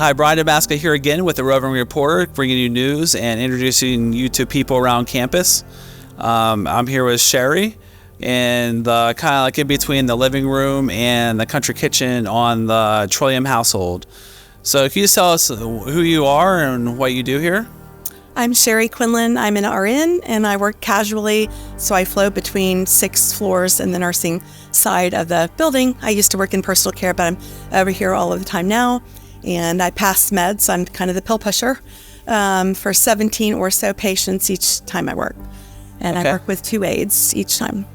Hi, Brian Damasca here again with the Roving Reporter, bringing you news and introducing you to people around campus. I'm here with Sherry, and kind of like in between the living room and the country kitchen on the Trillium household. So can you just tell us who you are and what you do here? I'm Sherry Quinlan. I'm an RN, and I work casually, so I float between 6 floors in the nursing side of the building. I used to work in personal care, but I'm over here all of the time now, and I pass meds. I'm kind of the pill pusher for 17 or so patients each time I work, and I work with 2 aides each time.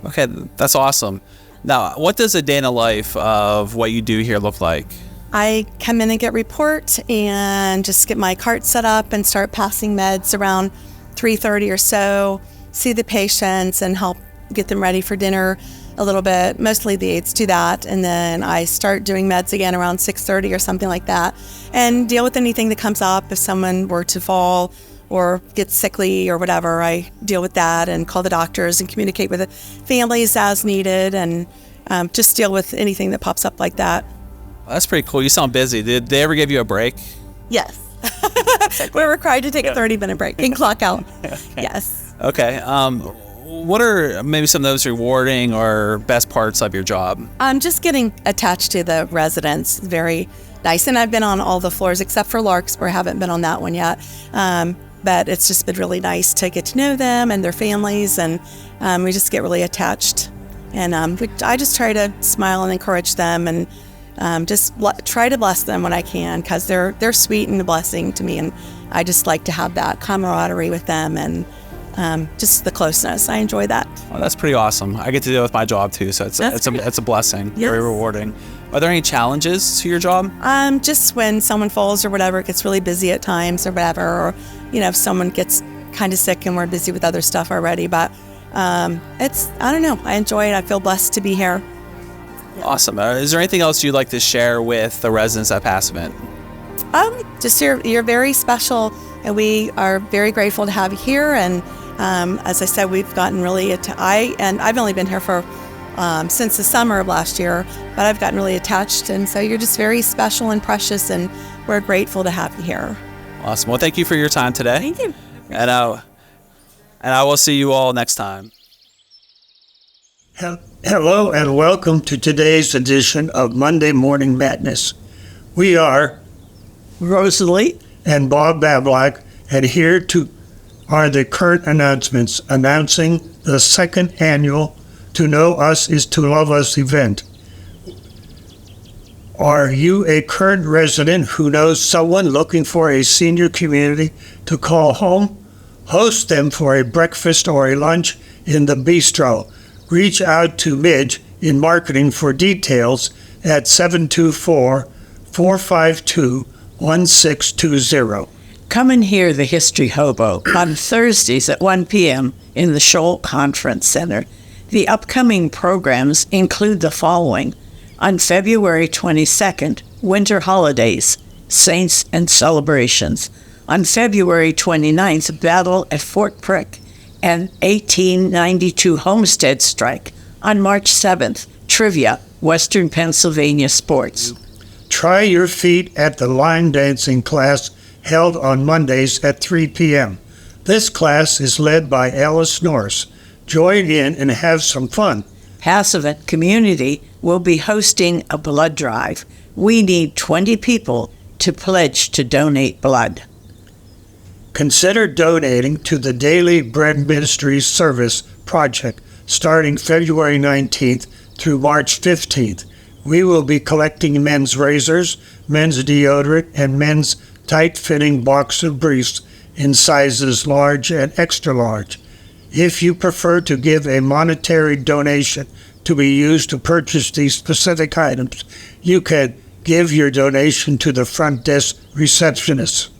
Okay, that's awesome. Now, what does a day in the life of what you do here look like? I come in and get report and just get my cart set up and start passing meds around 3:30 or so, see the patients and help get them ready for dinner a little bit. Mostly the aides do that. And then I start doing meds again around 6:30 or something like that, and deal with anything that comes up. If someone were to fall or get sickly or whatever, I deal with that and call the doctors and communicate with the families as needed, and just deal with anything that pops up like that. That's pretty cool. You sound busy. Did they ever give you a break? Yes. We're required to take a 30-minute break and clock out. Okay. Yes. Okay. What are maybe some of those rewarding or best parts of your job? Just getting attached to the residents. Very nice. And I've been on all the floors except for Larkspur. I haven't been on that one yet. But it's just been really nice to get to know them and their families. And we just get really attached. And I just try to smile and encourage them, and try to bless them when I can, because they're sweet and a blessing to me, and I just like to have that camaraderie with them and just the closeness. I enjoy that. Well, that's pretty awesome. I get to deal with my job too, so it's a blessing. Yes. Very rewarding. Are there any challenges to your job? Just when someone falls or whatever, it gets really busy at times or whatever, or if someone gets kind of sick and we're busy with other stuff already. But I don't know. I enjoy it. I feel blessed to be here. Awesome. Is there anything else you'd like to share with the residents at Passavant? Just you're very special, and we are very grateful to have you here. And as I said, we've gotten really I've only been here for since the summer of last year, but I've gotten really attached, and so you're just very special and precious, and we're grateful to have you here. Awesome. Well, thank you for your time today. Thank you. And I will see you all next time. Hello and welcome to today's edition of Monday Morning Madness. We are Rosalie and Bob Bablock, and here are the current announcements announcing the second annual To Know Us is to Love Us event. Are you a current resident who knows someone looking for a senior community to call home? Host them for a breakfast or a lunch in the bistro. Reach out to Midge in marketing for details at 724-452-1620. Come and hear the History Hobo on Thursdays at 1 p.m. in the Shoal Conference Center. The upcoming programs include the following. On February 22nd, Winter Holidays, Saints and Celebrations. On February 29th, Battle at Fort Prick and 1892 Homestead Strike. On March 7th, Trivia, Western Pennsylvania Sports. Try your feet at the line dancing class held on Mondays at 3 p.m. This class is led by Alice Norris. Join in and have some fun. Passavant Community will be hosting a blood drive. We need 20 people to pledge to donate blood. Consider donating to the Daily Bread Ministries Service Project starting February 19th through March 15th. We will be collecting men's razors, men's deodorant, and men's tight-fitting boxer briefs in sizes large and extra large. If you prefer to give a monetary donation to be used to purchase these specific items, you can give your donation to the front desk receptionist.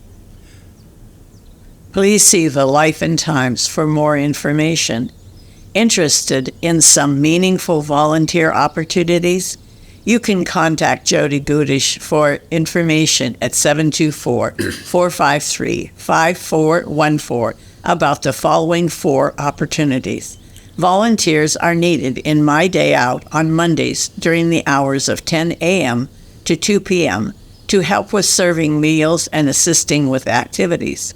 Please see the Life and Times for more information. Interested in some meaningful volunteer opportunities? You can contact Jody Gudish for information at 724-453-5414 about the following 4 opportunities. Volunteers are needed in My Day Out on Mondays during the hours of 10 a.m. to 2 p.m. to to help with serving meals and assisting with activities.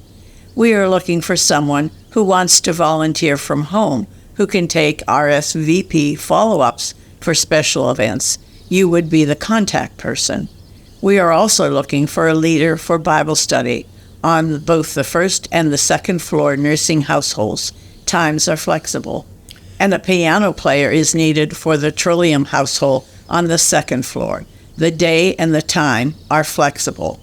We are looking for someone who wants to volunteer from home, who can take RSVP follow-ups for special events. You would be the contact person. We are also looking for a leader for Bible study on both the first and the second floor nursing households. Times are flexible. And a piano player is needed for the Trillium household on the second floor. The day and the time are flexible.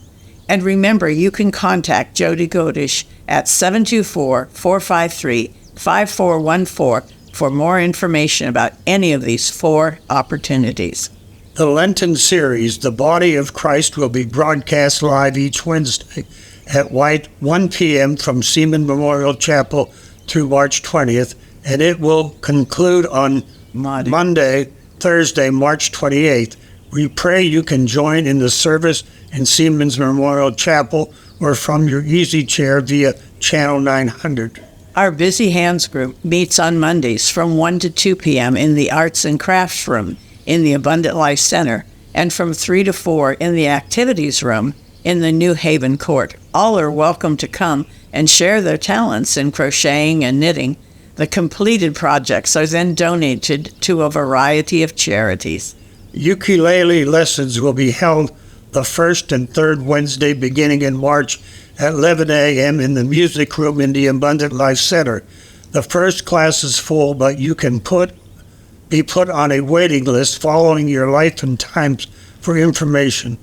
And remember, you can contact Jody Godish at 724-453-5414 for more information about any of these 4 opportunities. The Lenten series, The Body of Christ, will be broadcast live each Wednesday at 1 p.m. from Seaman Memorial Chapel through March 20th, and it will conclude on Monday, Thursday, March 28th. We pray you can join in the service in Seaman's Memorial Chapel or from your easy chair via Channel 900. Our Busy Hands group meets on Mondays from 1 to 2 p.m. in the Arts and Crafts Room in the Abundant Life Center, and from 3 to 4 in the Activities Room in the New Haven Court. All are welcome to come and share their talents in crocheting and knitting. The completed projects are then donated to a variety of charities. Ukulele lessons will be held the first and third Wednesday beginning in March at 11 a.m. in the music room in the Abundant Life Center. The first class is full, but you can be put on a waiting list following your life and times for information.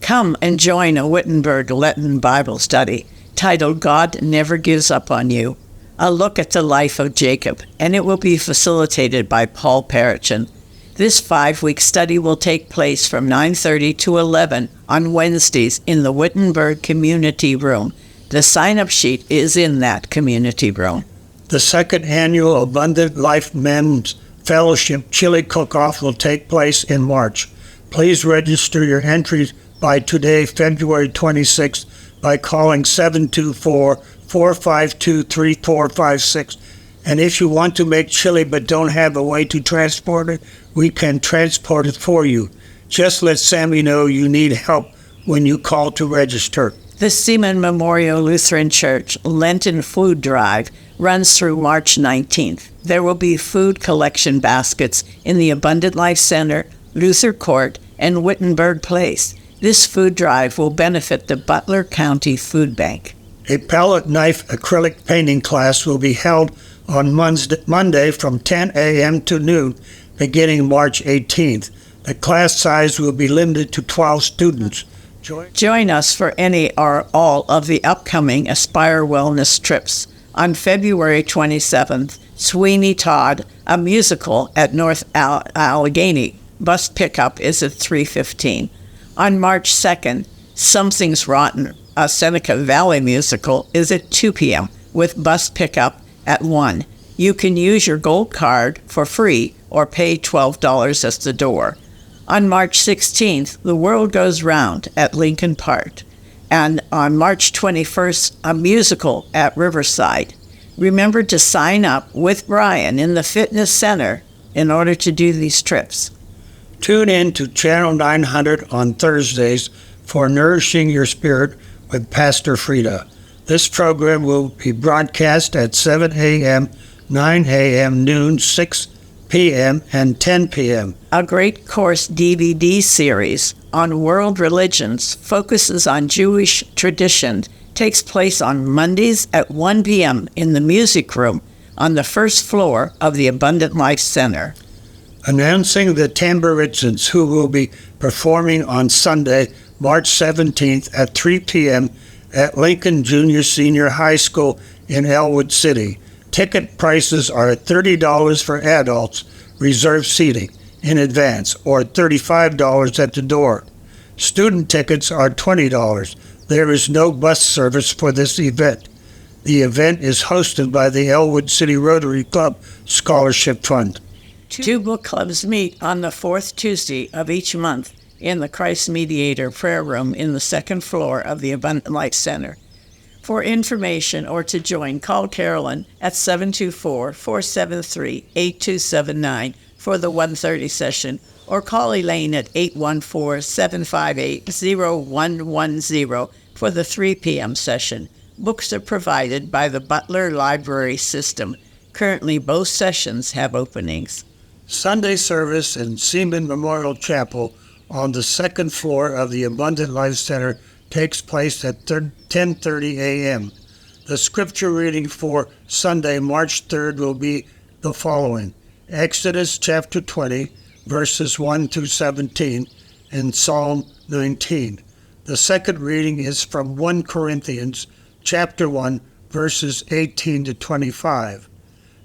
Come and join a Wittenberg Lenten Bible study titled God Never Gives Up on You, a look at the life of Jacob, and it will be facilitated by Paul Parichin. This 5-week study will take place from 9:30 to 11 on Wednesdays in the Wittenberg Community Room. The sign-up sheet is in that community room. The second annual Abundant Life Men's Fellowship Chili Cook-Off will take place in March. Please register your entries by today, February 26th, by calling 724-452-3456. And if you want to make chili but don't have a way to transport it, we can transport it for you. Just let Sammy know you need help when you call to register. The Seaman Memorial Lutheran Church Lenten Food Drive runs through March 19th. There will be food collection baskets in the Abundant Life Center, Luther Court, and Wittenberg Place. This food drive will benefit the Butler County Food Bank. A palette knife acrylic painting class will be held on Monday from 10 a.m. to noon, beginning March 18th. The class size will be limited to 12 students. Join us for any or all of the upcoming Aspire Wellness trips. On February 27th, Sweeney Todd, a musical at North Allegheny. Bus pickup is at 3:15. On March 2nd, Something's Rotten, a Seneca Valley musical, is at 2 p.m. with bus pickup at 1. You can use your gold card for free or pay $12 at the door. On March 16th, The World Goes Round at Lincoln Park. And on March 21st, a musical at Riverside. Remember to sign up with Brian in the fitness center in order to do these trips. Tune in to Channel 900 on Thursdays for Nourishing Your Spirit with Pastor Frida. This program will be broadcast at 7 a.m., 9 a.m., noon, 6 p.m., and 10 p.m. A Great Course DVD series on world religions focuses on Jewish tradition, takes place on Mondays at 1 p.m. in the music room on the first floor of the Abundant Life Center. Announcing the Tamburitzans, who will be performing on Sunday, March 17th at 3 p.m. at Lincoln Junior Senior High School in Elwood City. Ticket prices are $30 for adults, reserved seating in advance, or $35 at the door. Student tickets are $20. There is no bus service for this event. The event is hosted by the Elwood City Rotary Club Scholarship Fund. 2 book clubs meet on the 4th Tuesday of each month in the Christ Mediator Prayer Room in the second floor of the Abundant Life Center. For information or to join, call Carolyn at 724-473-8279 for the 1:30 session, or call Elaine at 814-758-0110 for the 3 p.m. session. Books are provided by the Butler Library System. Currently, both sessions have openings. Sunday service in Seaman Memorial Chapel on the second floor of the Abundant Life Center takes place at 10:30 a.m. The scripture reading for Sunday, March 3rd will be the following: Exodus chapter 20, verses 1 through 17, and Psalm 19. The second reading is from 1 Corinthians chapter 1, verses 18 to 25.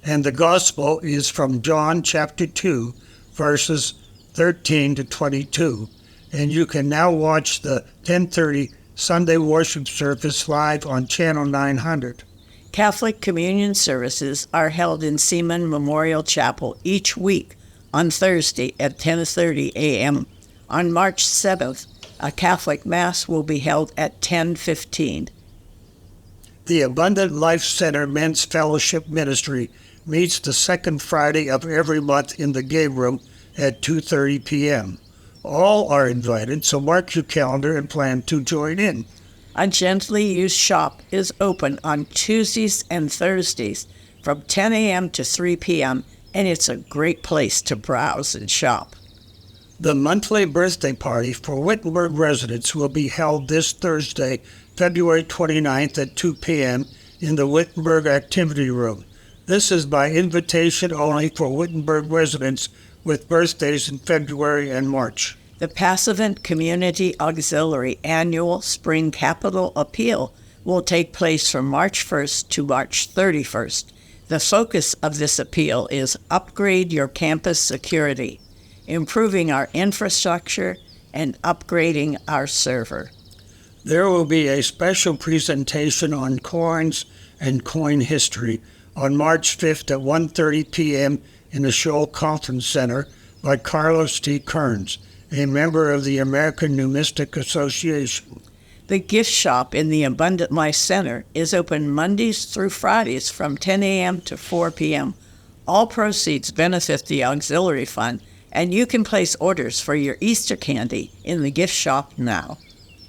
And the gospel is from John chapter 2, verses 13 to 22. And you can now watch the 10:30 Sunday worship service live on Channel 900. Catholic communion services are held in Seaman Memorial Chapel each week on Thursday at 10:30 a.m. On March 7th, a Catholic Mass will be held at 10:15. The Abundant Life Center Men's Fellowship Ministry meets the second Friday of every month in the game room at 2:30 p.m. All are invited, so mark your calendar and plan to join in. A Gently Used shop is open on Tuesdays and Thursdays from 10 a.m. to 3 p.m., and it's a great place to browse and shop. The monthly birthday party for Wittenberg residents will be held this Thursday, February 29th at 2 p.m. in the Wittenberg Activity Room. This is by invitation only for Wittenberg residents with birthdays in February and March. The Passavant Community Auxiliary Annual Spring Capital Appeal will take place from March 1st to March 31st. The focus of this appeal is upgrade your campus security, improving our infrastructure, and upgrading our server. There will be a special presentation on coins and coin history on March 5th at 1:30 p.m. in the Scholl Conference Center by Carlos T. Kearns, a member of the American Numismatic Association. The gift shop in the Abundant Life Center is open Mondays through Fridays from 10 a.m. to 4 p.m. All proceeds benefit the Auxiliary Fund, and you can place orders for your Easter candy in the gift shop now.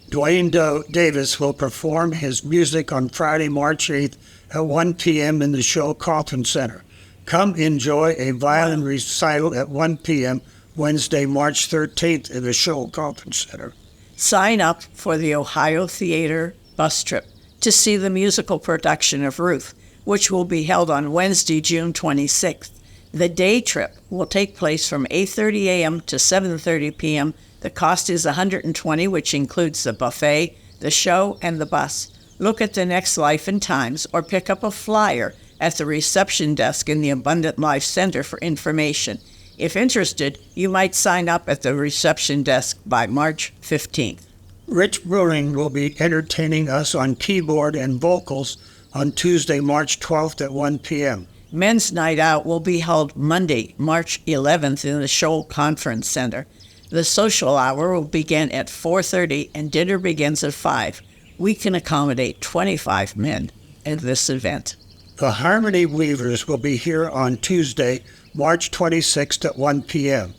Dwayne Davis will perform his music on Friday, March 8th at 1 p.m. in the Scholl Conference Center. Come enjoy a violin recital at 1 p.m. Wednesday, March 13th in the Scholl Conference Center. Sign up for the Ohio Theater bus trip to see the musical production of Ruth, which will be held on Wednesday, June 26th. The day trip will take place from 8:30 a.m. to 7:30 p.m. The cost is $120, which includes the buffet, the show, and the bus. Look at the next Life and Times or pick up a flyer at the reception desk in the Abundant Life Center for information. If interested, you might sign up at the reception desk by March 15th. Rich Bruning will be entertaining us on keyboard and vocals on Tuesday, March 12th at 1 p.m. Men's Night Out will be held Monday, March 11th in the Scholl Conference Center. The social hour will begin at 4:30 and dinner begins at 5. We can accommodate 25 men at this event. The Harmony Weavers will be here on Tuesday, March 26th at 1 p.m.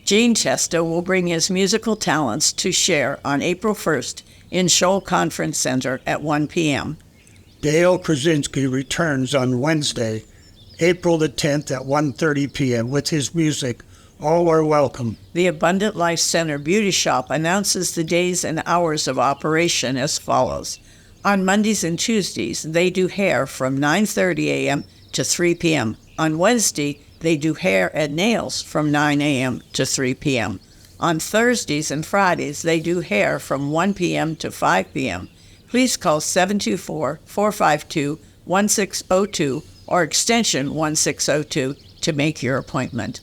Gene Chesta will bring his musical talents to share on April 1st in Scholl Conference Center at 1 p.m. Dale Krasinski returns on Wednesday, April the 10th at 1:30 p.m. with his music, All Are Welcome. The Abundant Life Center Beauty Shop announces the days and hours of operation as follows. On Mondays and Tuesdays, they do hair from 9:30 a.m. to 3 p.m. On Wednesday, they do hair and nails from 9 a.m. to 3 p.m. On Thursdays and Fridays, they do hair from 1 p.m. to 5 p.m. Please call 724-452-1602 or extension 1602 to make your appointment.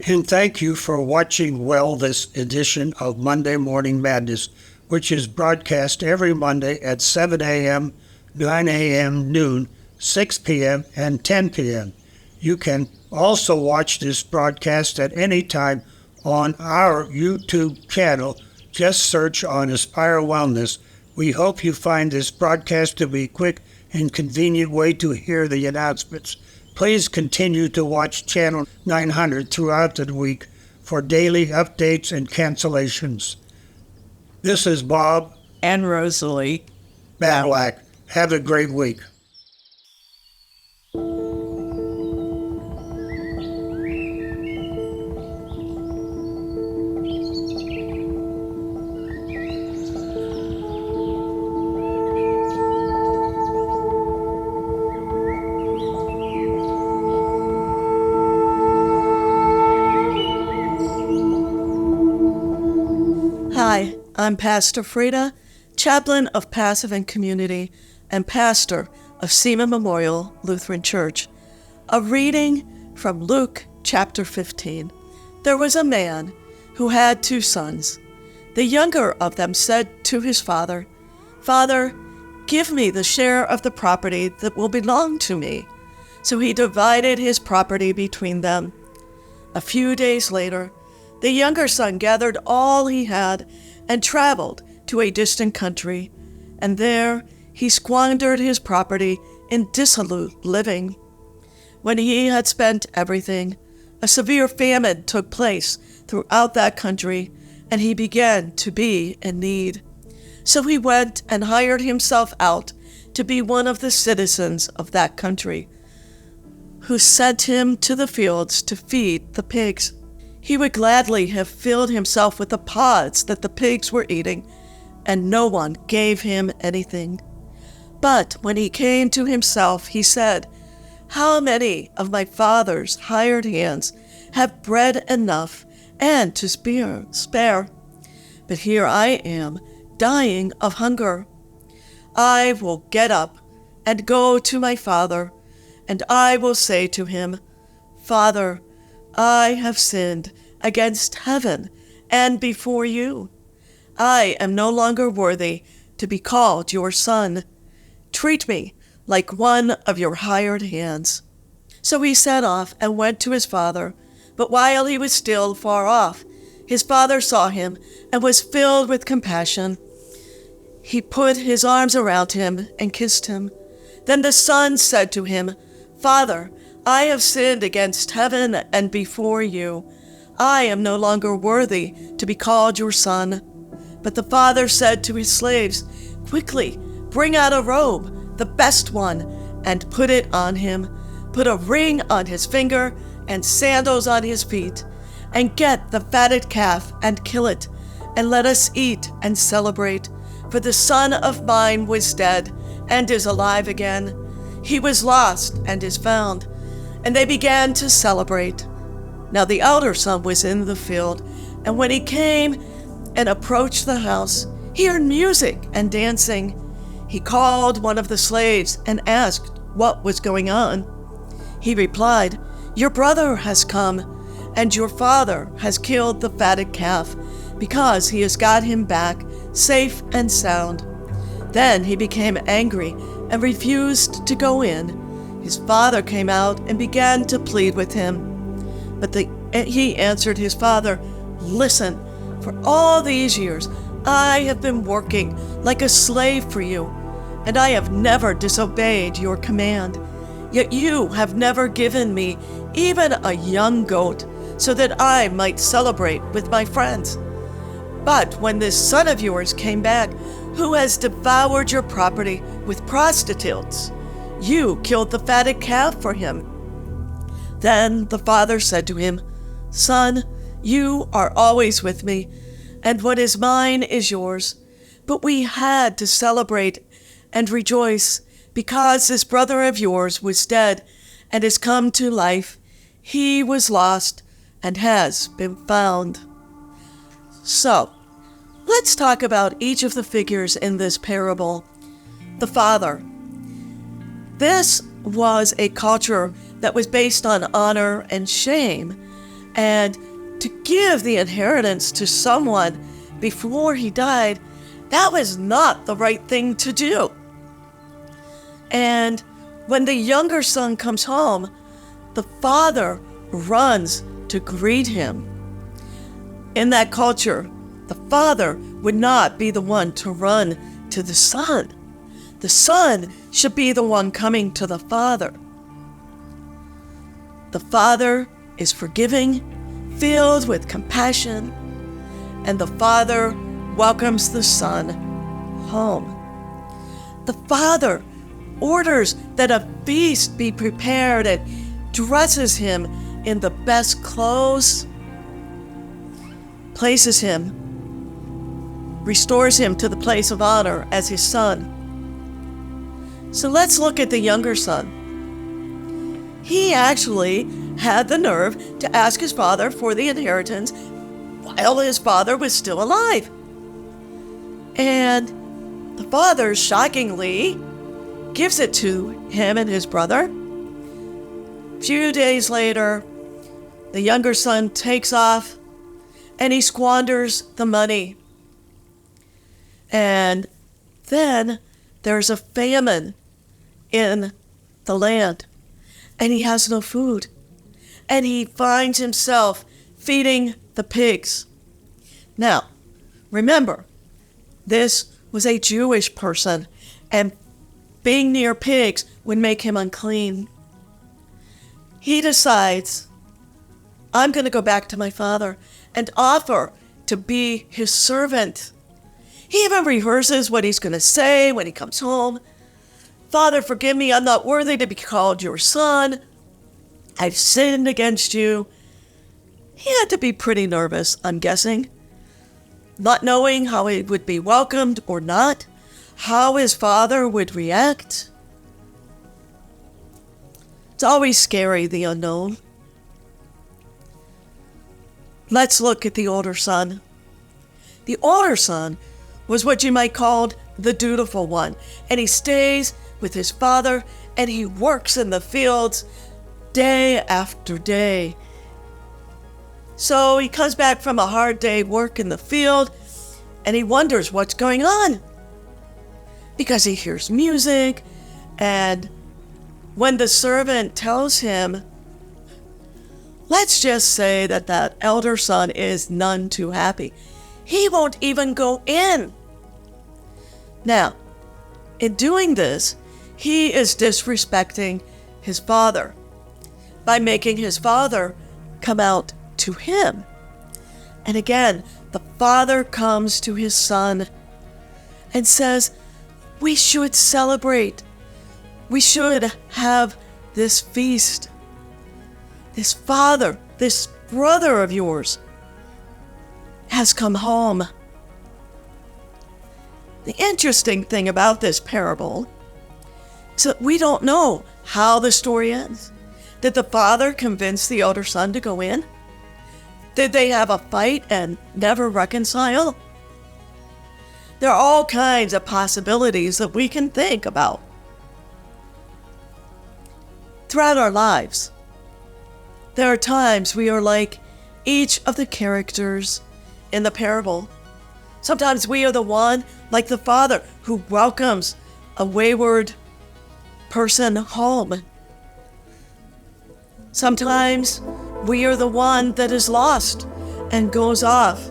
And thank you for watching this edition of Monday Morning Madness, which is broadcast every Monday at 7 a.m., 9 a.m., noon, 6 p.m., and 10 p.m. You can also watch this broadcast at any time on our YouTube channel. Just search on Aspire Wellness. We hope you find this broadcast to be a quick and convenient way to hear the announcements. Please continue to watch Channel 900 throughout the week for daily updates and cancellations. This is Bob And Rosalie. Matlack. Have a great week. Hi, I'm Pastor Frida, chaplain of Passavant Community and pastor of Seaman Memorial Lutheran Church. A reading from Luke chapter 15. There was a man who had 2 sons. The younger of them said to his father, "Father, give me the share of the property that will belong to me." So he divided his property between them. A few days later, the younger son gathered all he had and traveled to a distant country, and there he squandered his property in dissolute living. When he had spent everything, a severe famine took place throughout that country, and he began to be in need. So he went and hired himself out to be one of the citizens of that country, who sent him to the fields to feed the pigs. He would gladly have filled himself with the pods that the pigs were eating, and no one gave him anything. But when he came to himself, he said, "How many of my father's hired hands have bread enough and to spare? But here I am, dying of hunger. I will get up and go to my father, and I will say to him, 'Father, I have sinned against heaven and before you. I am no longer worthy to be called your son. Treat me like one of your hired hands.' So he set off and went to his father. But while he was still far off, his father saw him and was filled with compassion. He put his arms around him and kissed him. Then the son said to him, 'Father, I have sinned against heaven and before you. I am no longer worthy to be called your son.' But the father said to his slaves, 'Quickly, bring out a robe, the best one, and put it on him. Put a ring on his finger and sandals on his feet. And get the fatted calf and kill it, and let us eat and celebrate. For the son of mine was dead and is alive again. He was lost and is found.' And they began to celebrate. Now the elder son was in the field, and when he came and approached the house, he heard music and dancing. He called one of the slaves and asked what was going on. He replied, 'Your brother has come, and your father has killed the fatted calf, because he has got him back safe and sound.' Then he became angry and refused to go in. His father came out and began to plead with him. But he answered his father, 'Listen, for all these years I have been working like a slave for you, and I have never disobeyed your command. Yet you have never given me even a young goat, so that I might celebrate with my friends. But when this son of yours came back, who has devoured your property with prostitutes, you killed the fatted calf for him.' Then the father said to him, 'Son, you are always with me, and what is mine is yours. But we had to celebrate and rejoice, because this brother of yours was dead and has come to life. He was lost and has been found.'" So, let's talk about each of the figures in this parable. The father. This was a culture that was based on honor and shame, and to give the inheritance to someone before he died, that was not the right thing to do. And when the younger son comes home, the father runs to greet him. In that culture, the father would not be the one to run to the son. The son should be the one coming to the father. The Father is forgiving, filled with compassion, and the Father welcomes the Son home. The Father orders that a feast be prepared and dresses him in the best clothes, places him, restores him to the place of honor as his son. So let's look at the younger son. He actually had the nerve to ask his father for the inheritance while his father was still alive. And the father, shockingly, gives it to him and his brother. A few days later, the younger son takes off and he squanders the money. And then there's a famine in the land, and he has no food. And he finds himself feeding the pigs. Now, remember, this was a Jewish person, and being near pigs would make him unclean. He decides, I'm going to go back to my father and offer to be his servant. He even rehearses what he's going to say when he comes home. Father, forgive me, I'm not worthy to be called your son. I've sinned against you. He had to be pretty nervous, I'm guessing, not knowing how he would be welcomed or not, how his father would react. It's always scary, the unknown. Let's look at the older son. The older son was what you might call the dutiful one, and he stays with his father and he works in the fields day after day. So he comes back from a hard day work in the field and he wonders what's going on, because he hears music, and when the servant tells him, let's just say that elder son is none too happy, he won't even go in. Now, in doing this, he is disrespecting his father by making his father come out to him. And again, the father comes to his son and says, we should celebrate. We should have this feast. This father, this brother of yours has come home. The interesting thing about this parable is that we don't know how the story ends. Did the father convince the older son to go in? Did they have a fight and never reconcile? There are all kinds of possibilities that we can think about. Throughout our lives, there are times we are like each of the characters in the parable. Sometimes we are the one, like the father, who welcomes a wayward person home. Sometimes we are the one that is lost and goes off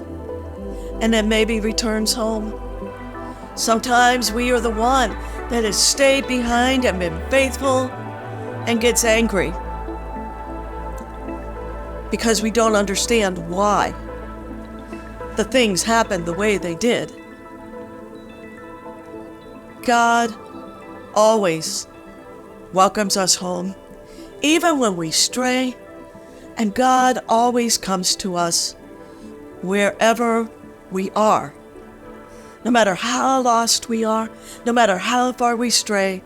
and then maybe returns home. Sometimes we are the one that has stayed behind and been faithful and gets angry because we don't understand why the things happened the way they did. God always welcomes us home, even when we stray, and God always comes to us wherever we are. No matter how lost we are, no matter how far we stray,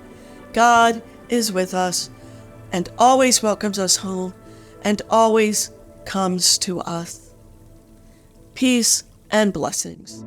God is with us and always welcomes us home and always comes to us. Peace and blessings.